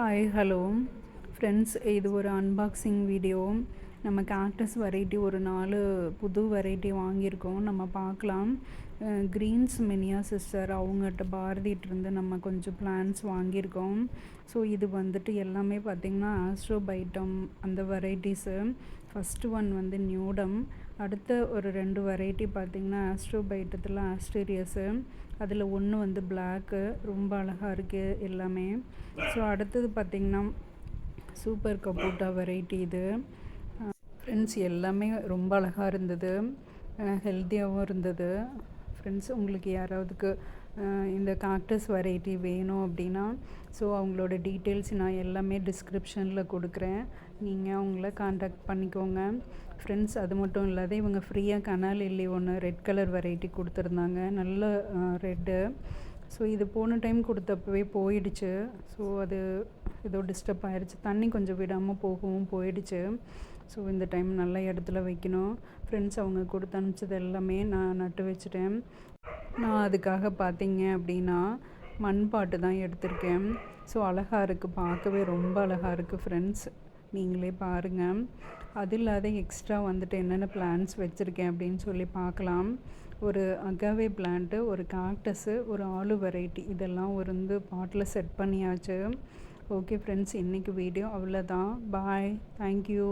Hi hello friends, இது ஒரு unboxing video. நம்ம கேக்டஸ் வெரைட்டி ஒரு 4 புது வெரைட்டி வாங்கியிருக்கோம். நம்ம பார்க்கலாம். க்ரீன்ஸ் மினியா சிஸ்டர் அவங்ககிட்ட பாரதிட்டிருந்து நம்ம கொஞ்சம் பிளான்ஸ் வாங்கியிருக்கோம். ஸோ இது வந்துட்டு எல்லாமே பார்த்திங்கன்னா ஆஸ்ட்ரோபைட்டம் அந்த வெரைட்டிஸு. ஃபஸ்ட்டு ஒன் வந்து நியூடம், அடுத்த ஒரு 2 வெரைட்டி பார்த்திங்கன்னா ஆஸ்ட்ரோபைட்டத்தில் ஆஸ்ட்ரேரியஸு. அதில் ஒன்று வந்து பிளாக்கு, ரொம்ப அழகாக இருக்குது எல்லாமே. ஸோ அடுத்தது பார்த்திங்கன்னா சூப்பர் கபூட்டா வெரைட்டி. இது ஃப்ரெண்ட்ஸ் எல்லாமே ரொம்ப அழகாக இருந்தது, ஹெல்த்தியாகவும் இருந்தது. ஃப்ரெண்ட்ஸ், உங்களுக்கு யாராவதுக்கு இந்த காக்டஸ் வெரைட்டி வேணும் அப்படின்னா ஸோ அவங்களோட டீட்டெயில்ஸ் நான் எல்லாமே டிஸ்கிரிப்ஷனில் கொடுக்குறேன். நீங்கள் அவங்கள காண்டாக்ட் பண்ணிக்கோங்க ஃப்ரெண்ட்ஸ். அது மட்டும் இல்லாத இவங்க ஃப்ரீயாக கனால் இல்லி ஒன்று ரெட் கலர் வெரைட்டி கொடுத்துருந்தாங்க, நல்ல ரெட்டு. ஸோ இது போன டைம் கொடுத்தப்பவே போயிடுச்சு. ஸோ அது ஏதோ டிஸ்டர்ப் ஆகிடுச்சு, தண்ணி கொஞ்சம் விடாமல் போகவும் போயிடுச்சு. ஸோ இந்த டைம் நல்ல இடத்துல வைக்கணும் ஃப்ரெண்ட்ஸ். அவங்க கொடுத்து அனுப்பிச்சது எல்லாமே நான் நட்டு வச்சுட்டேன். நான் அதுக்காக பார்த்தீங்க அப்படின்னா மண்பாட்டு தான் எடுத்திருக்கேன். ஸோ அழகாக இருக்குது, பார்க்கவே ரொம்ப அழகாக இருக்குது ஃப்ரெண்ட்ஸ், நீங்களே பாருங்கள். அது இல்லாத எக்ஸ்ட்ரா வந்துட்டு என்னென்ன பிளான்ஸ் வச்சுருக்கேன் அப்படின்னு சொல்லி பார்க்கலாம். ஒரு அகாவே பிளான்ட்டு, ஒரு காக்டஸு, ஒரு ஆலு வெரைட்டி, இதெல்லாம் ஒரு வந்து பாட்டில் செட் பண்ணியாச்சு. ஓகே ஃப்ரெண்ட்ஸ், இன்றைக்கி வீடியோ அவ்வளோதான். பாய், தேங்க்யூ.